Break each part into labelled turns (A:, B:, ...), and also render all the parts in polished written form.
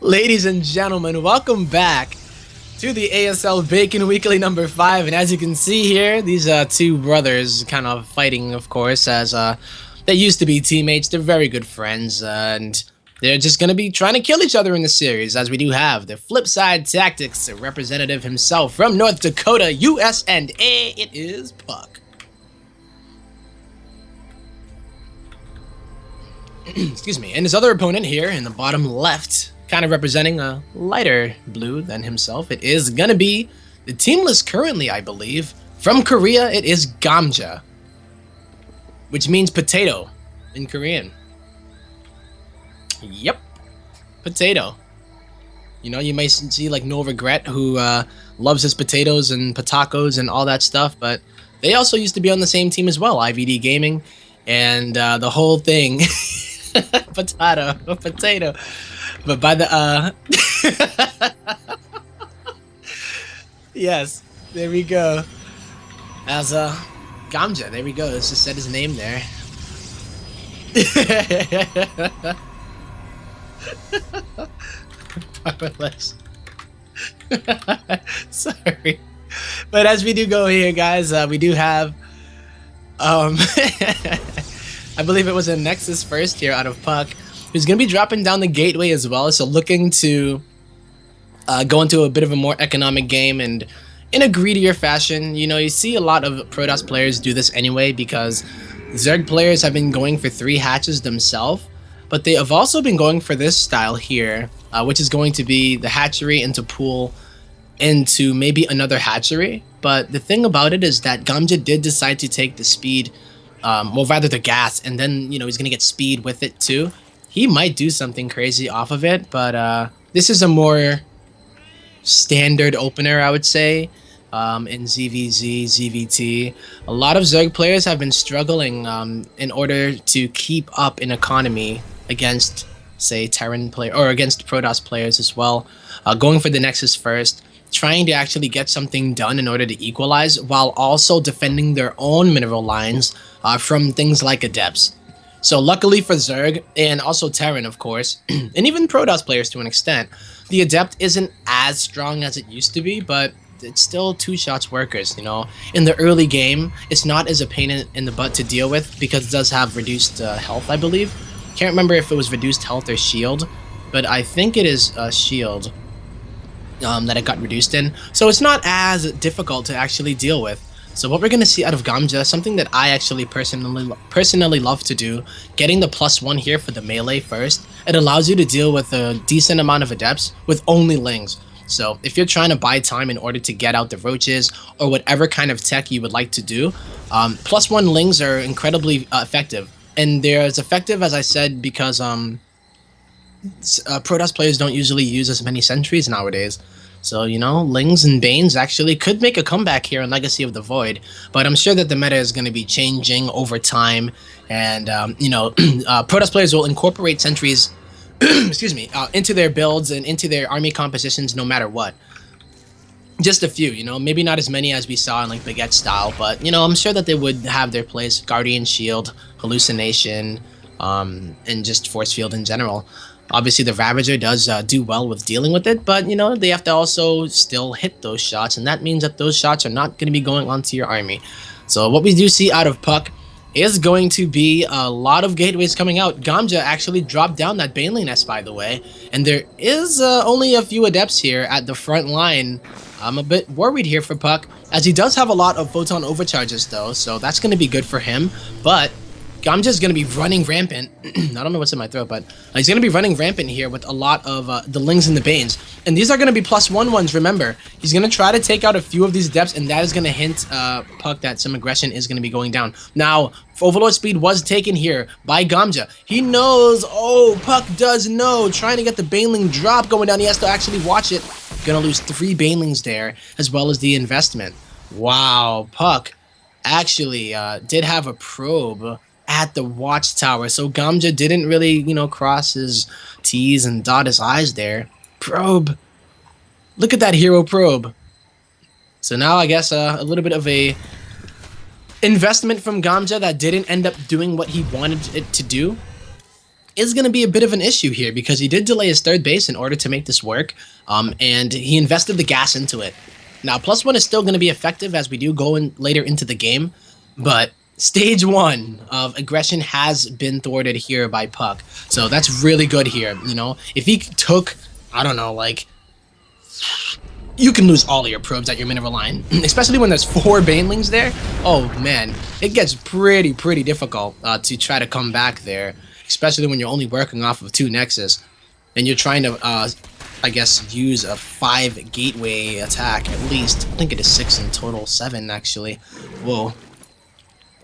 A: Ladies and gentlemen, welcome back to the ASL Bacon Weekly number 5. And as you can see here, these two brothers kind of fighting, of course, as they used to be teammates. They're very good friends, and they're just going to be trying to kill each other in the series, as we do have the Flipside Tactics representative himself from North Dakota, US, and it is puCK. Excuse me. And his other opponent here in the bottom left, kind of representing a lighter blue than himself, it is gonna be the teamless currently, I believe. From Korea, it is Gamja, which means potato in Korean. Yep, potato. You know, you may see like No Regret, who loves his potatoes and potacos and all that stuff, but they also used to be on the same team as well, IVD Gaming, and the whole thing. Potato. But by the yes, there we go. As Gamja, there we go. Let's just set his name there. Powerless. Sorry, but as we do go here, guys, we do have I believe it was a Nexus first here out of puCK, who's going to be dropping down the gateway as well. So looking to go into a bit of a more economic game and in a greedier fashion. You know, you see a lot of Protoss players do this anyway, because Zerg players have been going for 3 hatches themselves, but they have also been going for this style here, which is going to be the hatchery into pool into maybe another hatchery. But the thing about it is that Gamja did decide to take the speed, well, rather the gas, and then, you know, he's gonna get speed with it too. He might do something crazy off of it, but this is a more standard opener, I would say, in ZvZ, ZvT. A lot of Zerg players have been struggling in order to keep up in economy against, say, Terran player or against Protoss players as well, going for the Nexus first, trying to actually get something done in order to equalize, while also defending their own mineral lines from things like Adepts. So luckily for Zerg, and also Terran, of course, and even Protoss players to an extent, the Adept isn't as strong as it used to be, but it's still 2-shots workers, you know. In the early game, it's not as a pain in the butt to deal with, because it does have reduced health, I believe. Can't remember if it was reduced health or shield, but I think it is shield that it got reduced in. So it's not as difficult to actually deal with. So what we're going to see out of Gamja, something that I actually personally love to do, getting the +1 here for the melee first. It allows you to deal with a decent amount of Adepts with only Lings. So if you're trying to buy time in order to get out the roaches or whatever kind of tech you would like to do, +1 Lings are incredibly effective. And they're as effective, as I said, because Protoss players don't usually use as many sentries nowadays. So, you know, Lings and Banes actually could make a comeback here in Legacy of the Void, but I'm sure that the meta is going to be changing over time, and, you know, Protoss players will incorporate sentries excuse me, into their builds and into their army compositions no matter what. Just a few, you know, maybe not as many as we saw in like Baguette style, but, you know, I'm sure that they would have their place. Guardian Shield, Hallucination, and just Force Field in general. Obviously, the Ravager does do well with dealing with it, but, you know, they have to also still hit those shots, and that means that those shots are not going to be going onto your army. So what we do see out of puCK is going to be a lot of gateways coming out. Gamja actually dropped down that Baneling nest, by the way, and there is only a few Adepts here at the front line. I'm a bit worried here for puCK, as he does have a lot of photon overcharges though, so that's going to be good for him, but Gamja's going to be running rampant. I don't know what's in my throat, but he's going to be running rampant here with a lot of the Lings and the Banes. And these are going to be +1 ones, remember. He's going to try to take out a few of these Depths, and that is going to hint puCK that some aggression is going to be going down. Now, Overlord speed was taken here by Gamja. He knows, oh, puCK does know. Trying to get the Baneling drop going down. He has to actually watch it. Going to lose 3 Banelings there, as well as the investment. Wow, puCK actually did have a probe at the watchtower, so Gamja didn't really, you know, cross his T's and dot his I's there. Probe. Look at that hero probe. So now I guess a little bit of a investment from Gamja that didn't end up doing what he wanted it to do. is going to be a bit of an issue here because he did delay his third base in order to make this work, and he invested the gas into it. Now, +1 is still going to be effective as we do go in later into the game, but stage 1 of aggression has been thwarted here by puCK. So that's really good here, you know? If he took, I don't know, like, you can lose all of your probes at your mineral line, especially when there's 4 banelings there. Oh man, it gets pretty difficult to try to come back there, especially when you're only working off of 2 nexus and you're trying to I guess use a 5 gateway attack at least. I think it is 6 in total, 7 actually. Whoa.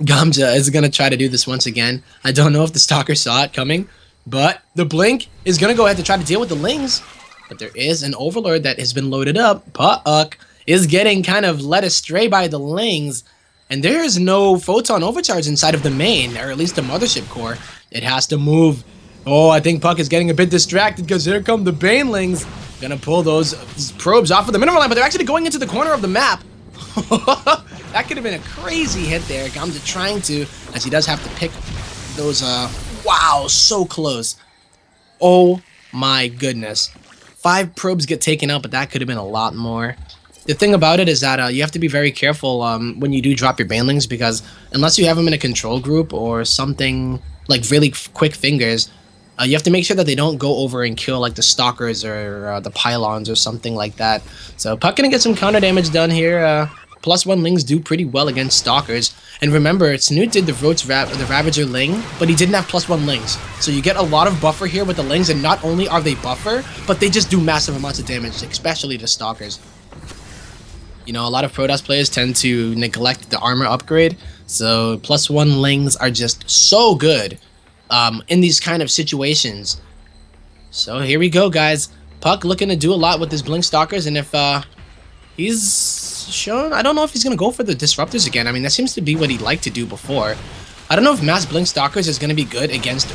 A: Gamja is gonna try to do this once again. I don't know if the stalker saw it coming, but the blink is gonna go ahead to try to deal with the lings. But there is an overlord that has been loaded up. puCK is getting kind of led astray by the lings. And there is no photon overcharge inside of the main, or at least the mothership core. It has to move. Oh, I think puCK is getting a bit distracted because here come the banelings. Gonna pull those probes off of the mineral line, but they're actually going into the corner of the map. That could have been a crazy hit there. Gamja trying to, as he does have to pick those, wow, so close. Oh my goodness. 5 probes get taken out, but that could have been a lot more. The thing about it is that you have to be very careful when you do drop your banelings, because unless you have them in a control group or something like really quick fingers, you have to make sure that they don't go over and kill like the stalkers or the pylons or something like that. So puCK gonna get some counter damage done here. +1 lings do pretty well against stalkers. And remember, Snoot did the Ravager ling, but he didn't have +1 lings. So you get a lot of buffer here with the lings, and not only are they buffer, but they just do massive amounts of damage, especially to stalkers. You know, a lot of Protoss players tend to neglect the armor upgrade, so +1 lings are just so good in these kind of situations. So here we go, guys. puCK looking to do a lot with his blink stalkers, and if he's shown, I don't know if he's going to go for the disruptors again. I mean, that seems to be what he'd like to do before. I don't know if mass blink stalkers is going to be good against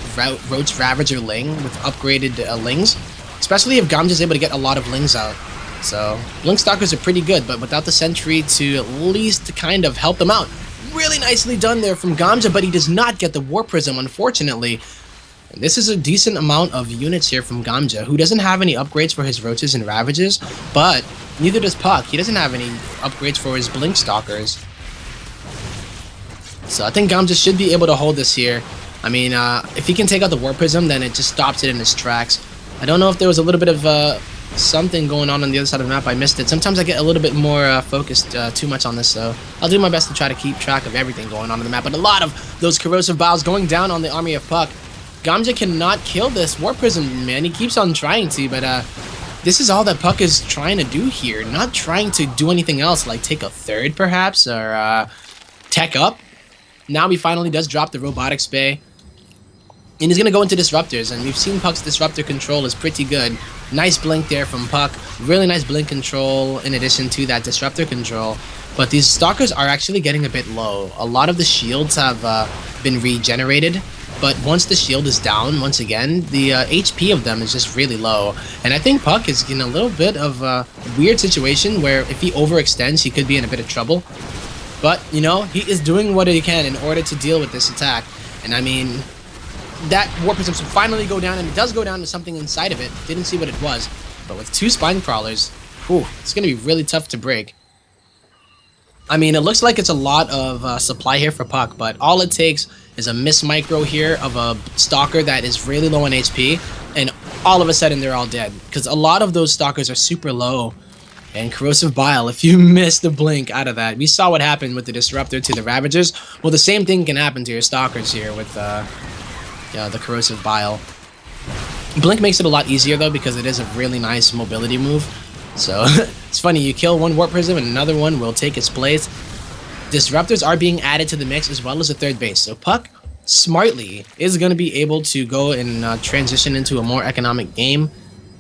A: Roach Ravager ling with upgraded lings, especially if Gamja is able to get a lot of lings out. So blink stalkers are pretty good, but without the sentry to at least kind of help them out. Really nicely done there from Gamja, but he does not get the War Prism, unfortunately. And this is a decent amount of units here from Gamja, who doesn't have any upgrades for his Roaches and Ravages, but neither does puCK. He doesn't have any upgrades for his Blink Stalkers. So I think Gamja should be able to hold this here. I mean, if he can take out the War Prism, then it just stops it in its tracks. I don't know if there was a little bit of something going on the other side of the map. I missed it. Sometimes I get a little bit more focused too much on this, so I'll do my best to try to keep track of everything going on the map. But a lot of those corrosive biles going down on the army of puCK. Gamja cannot kill this War Prism, man. He keeps on trying to, but this is all that puCK is trying to do here. Not trying to do anything else, like take a third, perhaps, or tech up. Now he finally does drop the Robotics Bay. And he's going to go into Disruptors, and we've seen puCK's Disruptor control is pretty good. Nice blink there from puCK. Really nice blink control in addition to that Disruptor control. But these Stalkers are actually getting a bit low. A lot of the shields have been regenerated. But once the shield is down, once again, the HP of them is just really low. And I think puCK is in a little bit of a weird situation where if he overextends, he could be in a bit of trouble. But, you know, he is doing what he can in order to deal with this attack. And I mean, that War Prism should finally go down, and it does go down to something inside of it. Didn't see what it was. But with 2 Spine Crawlers, ooh, it's going to be really tough to break. I mean, it looks like it's a lot of supply here for puCK, but all it takes is a miss micro here of a Stalker that is really low on HP, and all of a sudden they're all dead. Because a lot of those Stalkers are super low. And Corrosive Bile, if you miss the blink out of that, we saw what happened with the Disruptor to the Ravagers. Well, the same thing can happen to your Stalkers here with the Corrosive Bile. Blink makes it a lot easier though, because it is a really nice mobility move. So it's funny, you kill one Warp Prism and another one will take its place. Disruptors are being added to the mix as well as a third base. So puCK, smartly, is going to be able to go and transition into a more economic game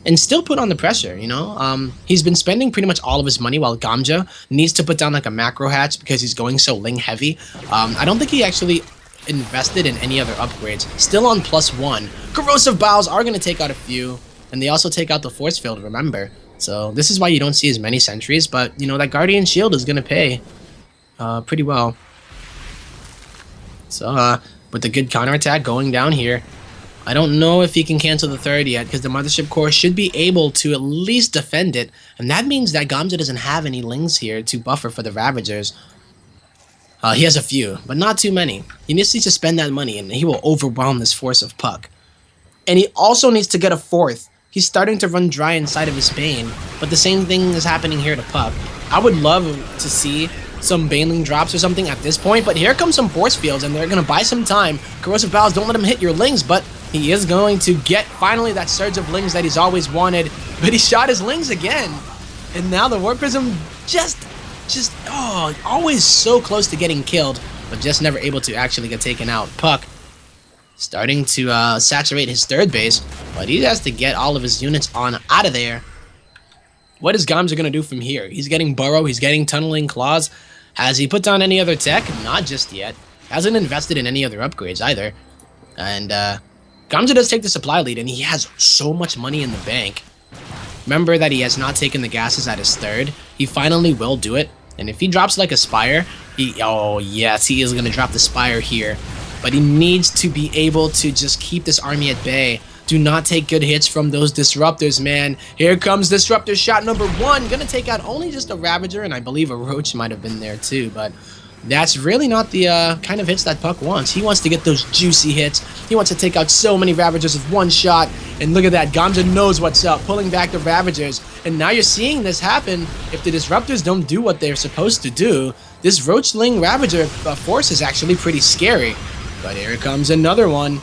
A: and still put on the pressure, you know? He's been spending pretty much all of his money, while Gamja needs to put down like a macro hatch because he's going so Ling heavy. I don't think he actually invested in any other upgrades. Still on +1. Corrosive Biles are going to take out a few, and they also take out the Force Field, remember. So this is why you don't see as many sentries, but, you know, that Guardian Shield is going to pay pretty well. So, with the good counterattack going down here, I don't know if he can cancel the third yet, because the Mothership Core should be able to at least defend it, and that means that Gamja doesn't have any Lings here to buffer for the Ravagers. He has a few, but not too many. He needs to spend that money, and he will overwhelm this force of puCK. And he also needs to get a fourth. He's starting to run dry inside of his Bane, but the same thing is happening here to puCK. I would love to see some Baneling drops or something at this point, but here comes some Force Fields, and they're going to buy some time. Corrosive Bowels don't let him hit your Lings, but he is going to get finally that surge of Lings that he's always wanted. But he shot his Lings again, and now the Warp Prism always so close to getting killed, but just never able to actually get taken out. puCK starting to saturate his third base, but he has to get all of his units on out of there. What is Gamja going to do from here? He's getting Burrow, he's getting Tunneling Claws. Has he put down any other tech? Not just yet. Hasn't invested in any other upgrades either. And Gamja does take the supply lead, and he has so much money in the bank. Remember that he has not taken the gases at his third. He finally will do it. And if he drops like a Spire, oh yes, he is going to drop the Spire here. But he needs to be able to just keep this army at bay. Do not take good hits from those Disruptors, man. Here comes Disruptor shot number 1. Gonna take out only just a Ravager, and I believe a Roach might have been there too, but that's really not the kind of hits that puCK wants. He wants to get those juicy hits. He wants to take out so many Ravagers with one shot, and look at that. Gamja knows what's up, pulling back the Ravagers, and now you're seeing this happen. If the Disruptors don't do what they're supposed to do, this Roachling Ravager force is actually pretty scary. But here comes another one.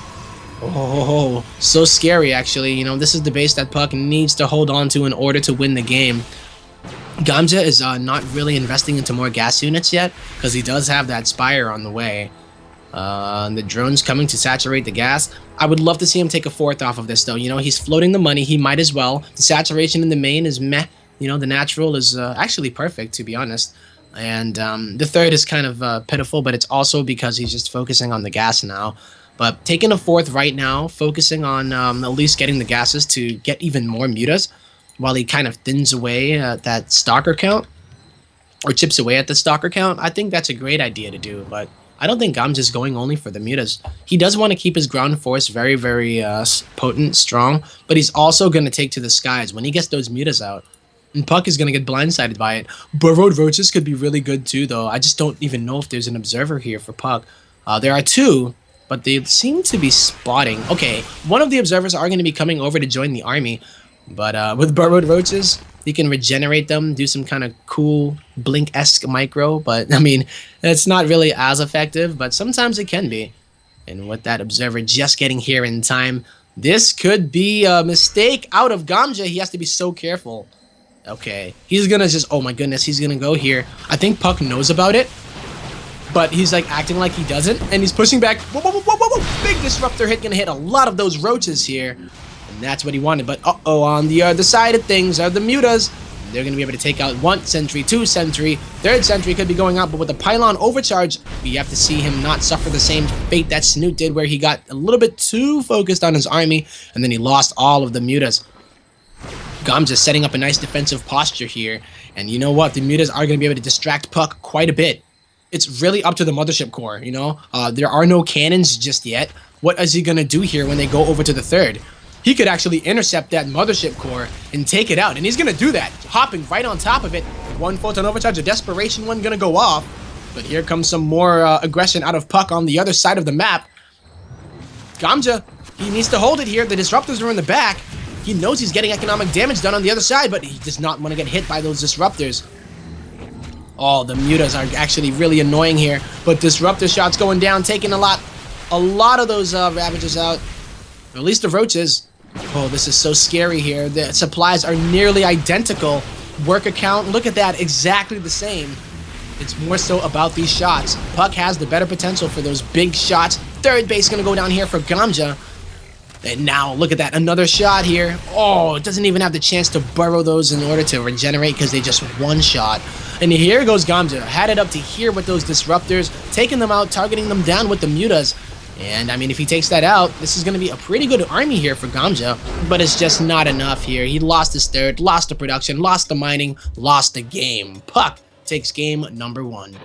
A: Oh, so scary actually. You know, this is the base that puCK needs to hold on to in order to win the game. Gamja is not really investing into more gas units yet, because he does have that Spire on the way. The drone's coming to saturate the gas. I would love to see him take a fourth off of this though. You know, he's floating the money, he might as well. The saturation in the main is meh. You know, the natural is actually perfect, to be honest. And the third is kind of pitiful, but it's also because he's just focusing on the gas now. But taking a fourth right now, focusing on at least getting the gases to get even more mutas, while he kind of thins away that Stalker count, or chips away at the Stalker count. I think that's a great idea to do, but I don't think Gamja's going only for the mutas. He does want to keep his ground force very, very potent, strong, but he's also going to take to the skies when he gets those mutas out. And puCK is going to get blindsided by it. Burrowed Roaches could be really good too, though. I just don't even know if there's an observer here for puCK. There are two, but they seem to be spotting. Okay, one of the observers are going to be coming over to join the army, but with Burrowed Roaches, he can regenerate them, do some kind of cool Blink-esque micro, but I mean, it's not really as effective, but sometimes it can be. And with that observer just getting here in time, this could be a mistake out of Gamja. He has to be so careful. Okay, he's gonna just, oh my goodness, he's gonna go here. I think puCK knows about it, but he's like acting like he doesn't, and he's pushing back. Whoa, whoa, whoa, whoa, whoa, whoa. Big Disruptor hit, gonna hit a lot of those Roaches here, and that's what he wanted. But uh-oh, on the other side of things are the mutas. They're gonna be able to take out 1 sentry, 2 sentry, 3rd sentry could be going out, but with the pylon overcharge, we have to see him not suffer the same fate that Snoot did, where he got a little bit too focused on his army, and then he lost all of the mutas. Gamja setting up a nice defensive posture here, and you know what? The mutas are going to be able to distract puCK quite a bit. It's really up to the Mothership Core, you know? There are no cannons just yet. What is he going to do here when they go over to the third? He could actually intercept that Mothership Core and take it out, and he's going to do that, hopping right on top of it. 1 photon overcharge, a desperation one going to go off, but here comes some more aggression out of puCK on the other side of the map. Gamja, he needs to hold it here. The Disruptors are in the back. He knows he's getting economic damage done on the other side, but he does not want to get hit by those Disruptors. Oh, the mutas are actually really annoying here, but Disruptor shots going down, taking a lot of those Ravagers out, or at least the Roaches. Oh, this is so scary here. The supplies are nearly identical. Worker count, look at that, exactly the same. It's more so about these shots. puCK has the better potential for those big shots. Third base gonna go down here for Gamja. And now, look at that, another shot here. Oh, it doesn't even have the chance to burrow those in order to regenerate because they just one-shot. And here goes Gamja, had it up to here with those Disruptors, taking them out, targeting them down with the mutas. And, I mean, if he takes that out, this is going to be a pretty good army here for Gamja. But it's just not enough here. He lost his third, lost the production, lost the mining, lost the game. puCK takes game number 1.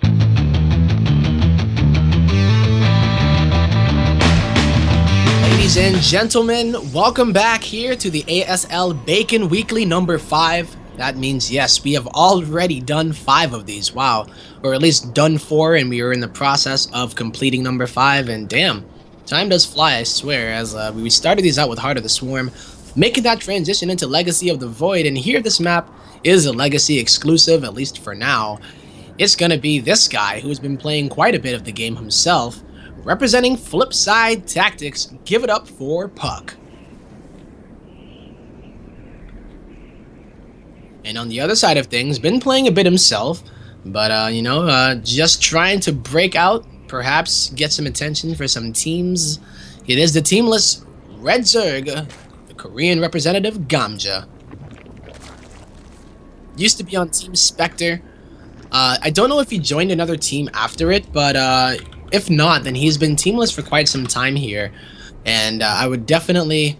A: Ladies Ladies and gentlemen, welcome back here to the ASL Bacon Weekly number 5. That means, yes, we have already done 5 of these. Wow. Or at least done 4, and we are in the process of completing number 5. And damn, time does fly, I swear, as we started these out with Heart of the Swarm, making that transition into Legacy of the Void. And here this map is a Legacy exclusive, at least for now. It's going to be this guy who's been playing quite a bit of the game himself, representing Flipside Tactics. Give it up for puCK. And on the other side of things, been playing a bit himself, but just trying to break out, perhaps get some attention for some teams. It is the teamless Red Zerg, the Korean representative Gamja. Used to be on Team Spectre. I don't know if he joined another team after it, but if not, then he's been teamless for quite some time here. And I would definitely,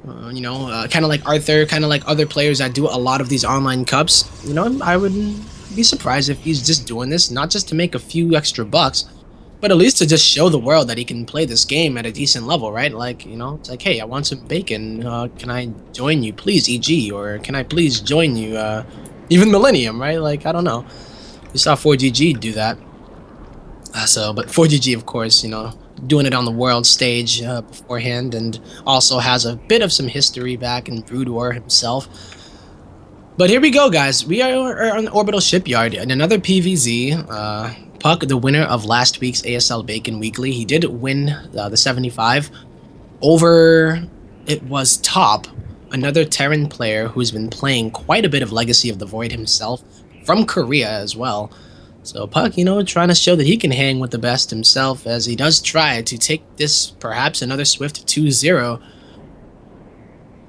A: kind of like Arthur, kind of like other players that do a lot of these online cups, I wouldn't be surprised if he's just doing this, not just to make a few extra bucks, but at least to just show the world that he can play this game at a decent level, right? Like, it's like, hey, I want some bacon. Can I join you, please, EG? Or can I please join you, even Millennium, right? Like, I don't know. We saw 4GG do that. But 4GG, of course, doing it on the world stage beforehand, and also has a bit of some history back in Brood War himself. But here we go, guys. We are on the Orbital Shipyard in another PvZ. puCK, the winner of last week's ASL Bacon Weekly, he did win the 75 over, it was Top, another Terran player who's been playing quite a bit of Legacy of the Void himself, from Korea as well. So puCK, trying to show that he can hang with the best himself, as he does try to take this, perhaps another swift 2-0.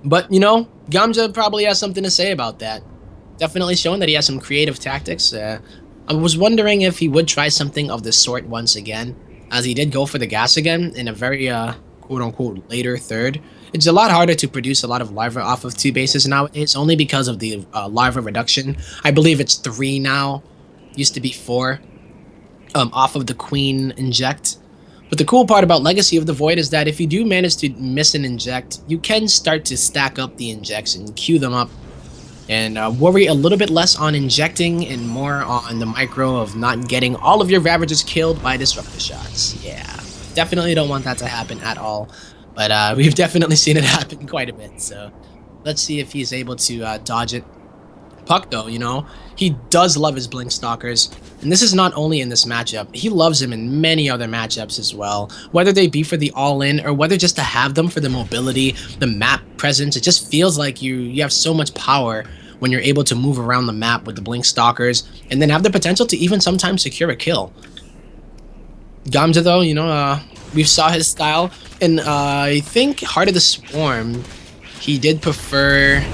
A: But, Gamja probably has something to say about that. Definitely showing that he has some creative tactics. I was wondering if he would try something of this sort once again, as he did go for the gas again in a very, quote-unquote, later third. It's a lot harder to produce a lot of larva off of 2 bases nowadays, only because of the larva reduction. I believe it's 3 now. Used to be 4 off of the Queen inject. But the cool part about Legacy of the Void is that if you do manage to miss an inject, you can start to stack up the injects and queue them up, and worry a little bit less on injecting and more on the micro of not getting all of your Ravagers killed by disruptor shots. Yeah, definitely don't want that to happen at all. But we've definitely seen it happen quite a bit. So let's see if he's able to dodge it. puCK, though, he does love his Blink Stalkers, and this is not only in this matchup, he loves them in many other matchups as well, whether they be for the all-in or whether just to have them for the mobility, the map presence. It just feels like you have so much power when you're able to move around the map with the Blink Stalkers, and then have the potential to even sometimes secure a kill. Gamja, though, we saw his style, and I think Heart of the Swarm, he did prefer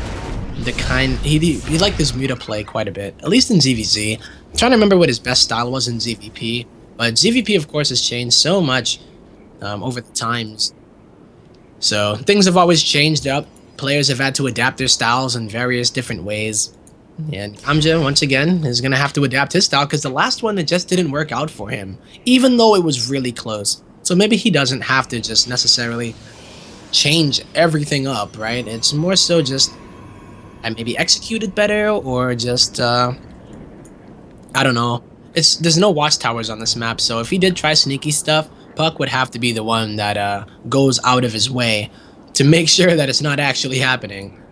A: the kind, he liked his Muta play quite a bit, at least in ZvZ. I'm trying to remember what his best style was in ZvP, but ZvP, of course, has changed so much over the times. So things have always changed up. Players have had to adapt their styles in various different ways. And Gamja, once again, is going to have to adapt his style, because the last one, it just didn't work out for him, even though it was really close. So maybe he doesn't have to just necessarily change everything up, right? It's more so just and maybe executed better, or just I don't know. There's no watchtowers on this map, so if he did try sneaky stuff, puCK would have to be the one that goes out of his way to make sure that it's not actually happening.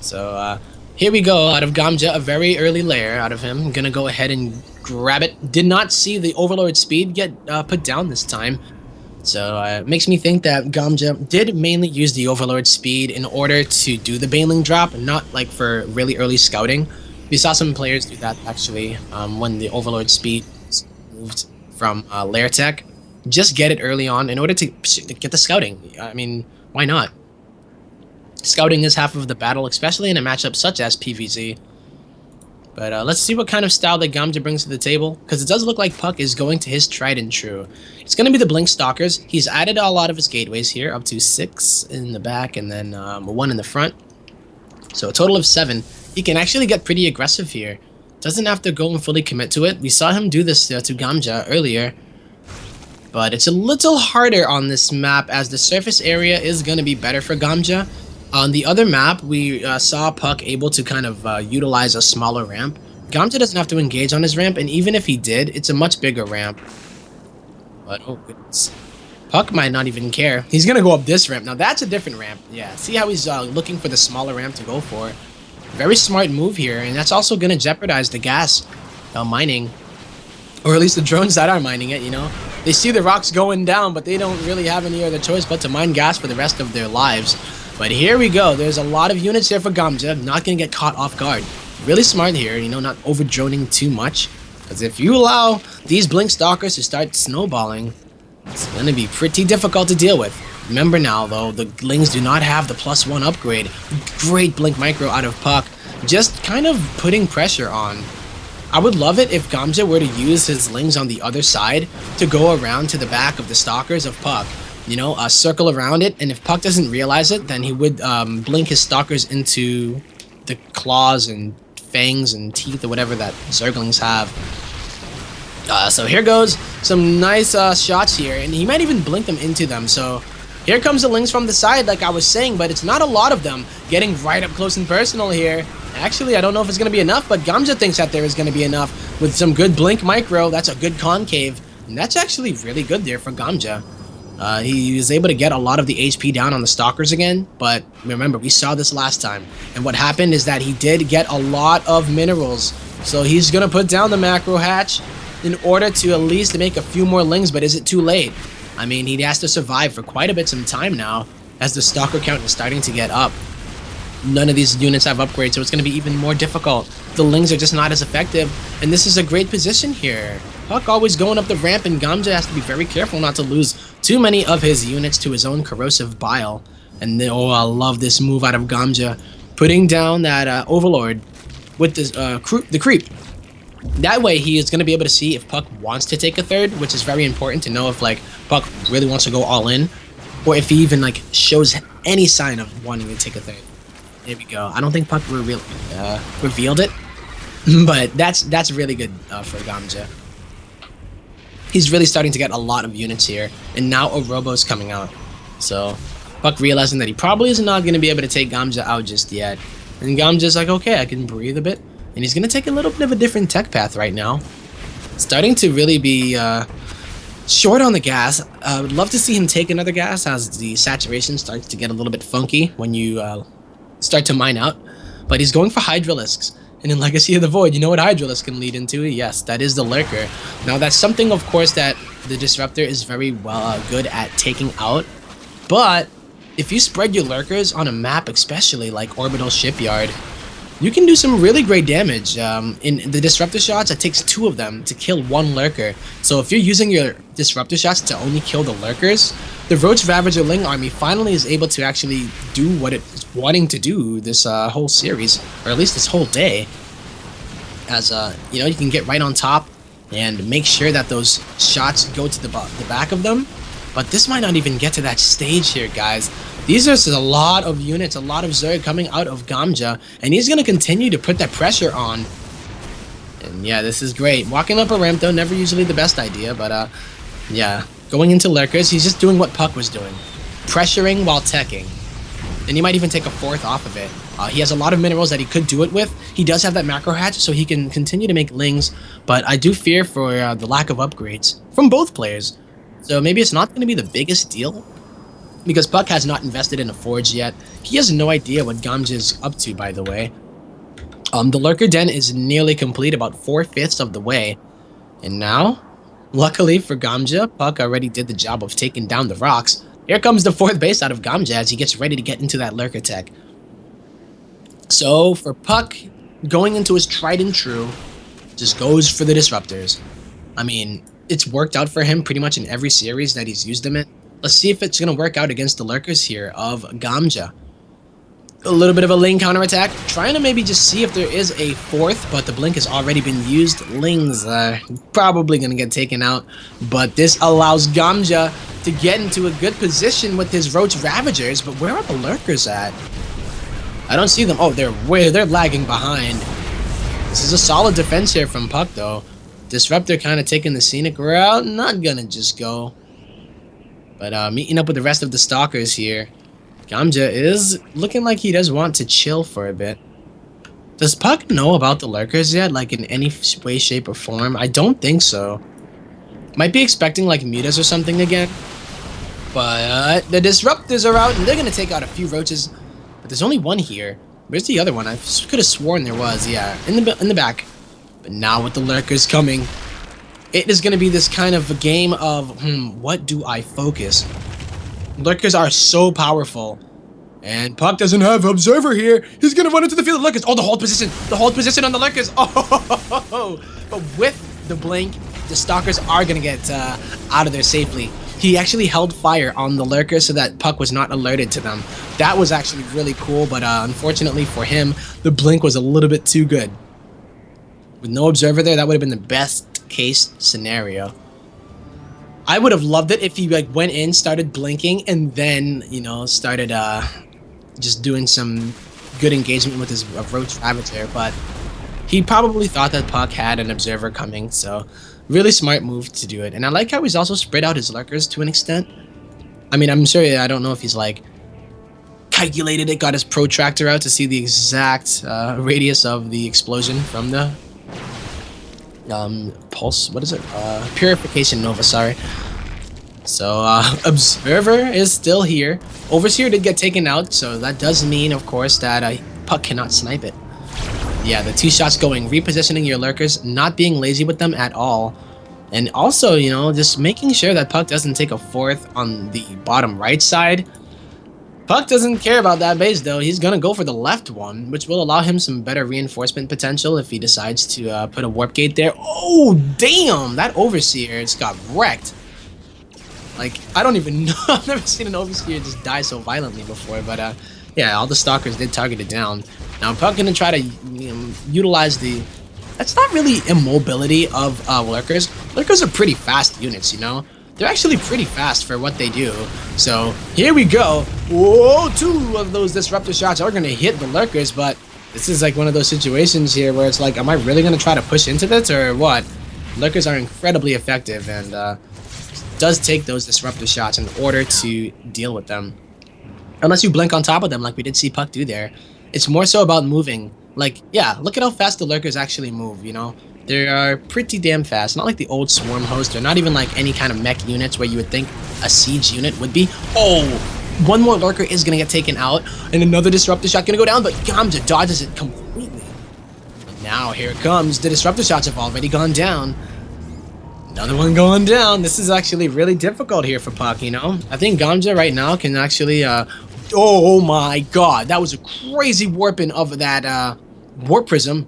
A: So here we go, out of Gamja, a very early lair out of him. Gonna go ahead and grab it. Did not see the Overlord speed get put down this time. So it makes me think that Gamja did mainly use the Overlord speed in order to do the Baneling drop, not like for really early scouting. We saw some players do that actually when the Overlord speed moved from Lair Tech. Just get it early on in order to get the scouting. I mean, why not? Scouting is half of the battle, especially in a matchup such as PvZ. But let's see what kind of style that Gamja brings to the table, because it does look like puCK is going to his tried and true. It's going to be the Blink Stalkers. He's added a lot of his gateways here, up to 6 in the back and then 1 in the front. So a total of 7. He can actually get pretty aggressive here. Doesn't have to go and fully commit to it. We saw him do this to Gamja earlier. but it's a little harder on this map as the surface area is going to be better for Gamja. On the other map, we saw puCK able to kind of utilize a smaller ramp. Gamja doesn't have to engage on his ramp, and even if he did, it's a much bigger ramp. But oh goodness. puCK might not even care. He's going to go up this ramp. Now that's a different ramp. Yeah, see how he's looking for the smaller ramp to go for. Very smart move here, and that's also going to jeopardize the gas mining. Or at least the drones that are mining it, you know. They see the rocks going down, but they don't really have any other choice but to mine gas for the rest of their lives. But here we go. There's a lot of units here for Gamja. Not going to get caught off guard. Really smart here, you know, not over-droning too much. Because if you allow these Blink Stalkers to start snowballing, it's going to be pretty difficult to deal with. Remember now, though, the Lings do not have the +1 upgrade. Great Blink Micro out of puCK. Just kind of putting pressure on. I would love it if Gamja were to use his Lings on the other side to go around to the back of the Stalkers of puCK. You know, circle around it, and if puCK doesn't realize it, then he would blink his Stalkers into the claws and fangs and teeth or whatever that Zerglings have. So here goes some nice shots here, and he might even blink them into them. So here comes the Lings from the side, like I was saying, but it's not a lot of them getting right up close and personal here. Actually, I don't know if it's going to be enough, but Gamja thinks that there is going to be enough with some good Blink Micro. That's a good concave, and that's actually really good there for Gamja. He was able to get a lot of the HP down on the Stalkers again, but remember, we saw this last time. And what happened is that he did get a lot of minerals. So he's going to put down the macro hatch in order to at least make a few more Lings, but is it too late? I mean, he has to survive for quite a bit some time now as the Stalker count is starting to get up. None of these units have upgrades, so it's going to be even more difficult. The Lings are just not as effective, and this is a great position here. puCK always going up the ramp, and Gamja has to be very careful not to lose too many of his units to his own corrosive bile. And oh, I love this move out of Gamja, putting down that Overlord with this, the creep. That way, he is going to be able to see if puCK wants to take a third, which is very important to know if like puCK really wants to go all in, or if he even like shows any sign of wanting to take a third. There we go. I don't think puCK revealed it, but that's really good for Gamja. He's really starting to get a lot of units here, and now a Robo's coming out. So puCK realizing that he probably is not going to be able to take Gamja out just yet. And Gamja's like, okay, I can breathe a bit. And he's going to take a little bit of a different tech path right now. Starting to really be short on the gas. I would love to see him take another gas as the saturation starts to get a little bit funky when you start to mine out. But he's going for Hydralisks. And in Legacy of the Void, you know what Hydralisk can lead into? Yes, that is the Lurker. Now, that's something, of course, that the Disruptor is very good at taking out. But if you spread your Lurkers on a map, especially like Orbital Shipyard, you can do some really great damage. In the Disruptor shots, it takes 2 of them to kill 1 Lurker. So if you're using your Disruptor shots to only kill the Lurkers, the Roach Ravager Ling army finally is able to actually do what it's wanting to do this whole series, or at least this whole day. As you know, you can get right on top and make sure that those shots go to the back of them. But this might not even get to that stage here, guys. These are just a lot of units, a lot of Zerg coming out of Gamja, and he's going to continue to put that pressure on. And yeah, this is great. Walking up a ramp, though, never usually the best idea, but yeah. Going into Lurkers, he's just doing what puCK was doing. Pressuring while teching. And he might even take a 4th off of it. He has a lot of minerals that he could do it with. He does have that macro hatch, so he can continue to make Lings, but I do fear for the lack of upgrades from both players. So maybe it's not going to be the biggest deal, because puCK has not invested in a forge yet. He has no idea what Gamja is up to, by the way. The Lurker Den is nearly complete, about 4/5 of the way. And now, luckily for Gamja, puCK already did the job of taking down the rocks. Here comes the 4th base out of Gamja as he gets ready to get into that Lurker tech. So for puCK, going into his tried and true, just goes for the Disruptors. I mean, it's worked out for him pretty much in every series that he's used them in. Let's see if it's going to work out against the Lurkers here of Gamja. A little bit of a Ling counterattack, trying to maybe just see if there is a 4th, but the blink has already been used. Lings are probably going to get taken out, but this allows Gamja to get into a good position with his Roach Ravagers, but where are the Lurkers at? I don't see them. Oh, they're lagging behind. This is a solid defense here from puCK, though. Disruptor kind of taking the scenic route, not gonna just go But meeting up with the rest of the stalkers here, Gamja is looking like he does want to chill for a bit. Does puCK know about the lurkers yet, like in any way, shape, or form? I don't think so. Might be expecting like mutas or something again. But the disruptors are out and they're gonna take out a few roaches. But there's only one here. Where's the other one? I could have sworn there was. Yeah, in the back. But now with the lurkers coming, it is gonna be this kind of a game of what do I focus? Lurkers are so powerful. And puCK doesn't have Observer here. He's gonna run into the field of lurkers. Oh, the hold position. The hold position on the lurkers. Oh, but with the blink, the stalkers are gonna get out of there safely. He actually held fire on the lurkers so that puCK was not alerted to them. That was actually really cool, but unfortunately for him, the blink was a little bit too good. With no Observer there, that would have been the best case scenario. I would have loved it if he like went in, started blinking, and then, you know, started just doing some good engagement with his Roach Ravager, but he probably thought that puCK had an Observer coming, so really smart move to do it. And I like how he's also spread out his lurkers to an extent. I mean, I'm sure, I don't know if he's like calculated it, got his protractor out to see the exact radius of the explosion from the pulse, what is it? Purification Nova, sorry. So, Observer is still here. Overseer did get taken out, so that does mean, of course, that puCK cannot snipe it. Yeah, the 2 shots going, repositioning your lurkers, not being lazy with them at all. And also, you know, just making sure that puCK doesn't take a 4th on the bottom right side. puCK doesn't care about that base, though. He's gonna go for the left one, which will allow him some better reinforcement potential if he decides to put a warp gate there. Oh, damn! That Overseer just got wrecked. Like, I don't even know. I've never seen an Overseer just die so violently before, but yeah, all the stalkers did target it down. Now, puCK gonna try to utilize the... That's not really immobility of lurkers. Lurkers are pretty fast units, you know? They're actually pretty fast for what they do. So, here we go. Whoa, 2 of those disruptor shots are gonna hit the lurkers, but this is like one of those situations here where it's like, am I really gonna try to push into this or what? Lurkers are incredibly effective and does take those disruptor shots in order to deal with them. Unless you blink on top of them like we did see puCK do there. It's more so about moving. Like, yeah, look at how fast the lurkers actually move, you know? They are pretty damn fast. Not like the old swarm host, or not even like any kind of mech units where you would think a siege unit would be. Oh, one more lurker is gonna get taken out, and another disruptor shot gonna go down, but Gamja dodges it completely. And now here it comes. The disruptor shots have already gone down. Another one going down. This is actually really difficult here for puCK, you know? I think Gamja right now can actually, oh my god, that was a crazy warping of that warp prism.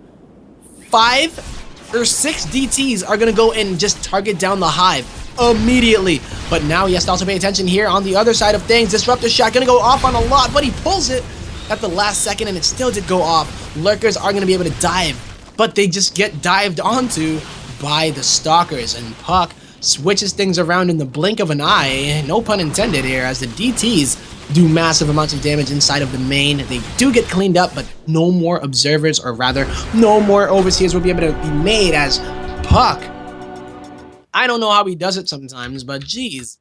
A: 5 or 6 DTs are gonna go and just target down the hive immediately. But now he has to also pay attention here on the other side of things. Disruptor shot gonna go off on a lot, but he pulls it at the last second and it still did go off. Lurkers are gonna be able to dive, but they just get dived onto by the stalkers, and puCK switches things around in the blink of an eye, no pun intended here, as the DTs do massive amounts of damage inside of the main. They do get cleaned up, but no more observers, or rather, no more overseers will be able to be made as puCK. I don't know how he does it sometimes, but geez.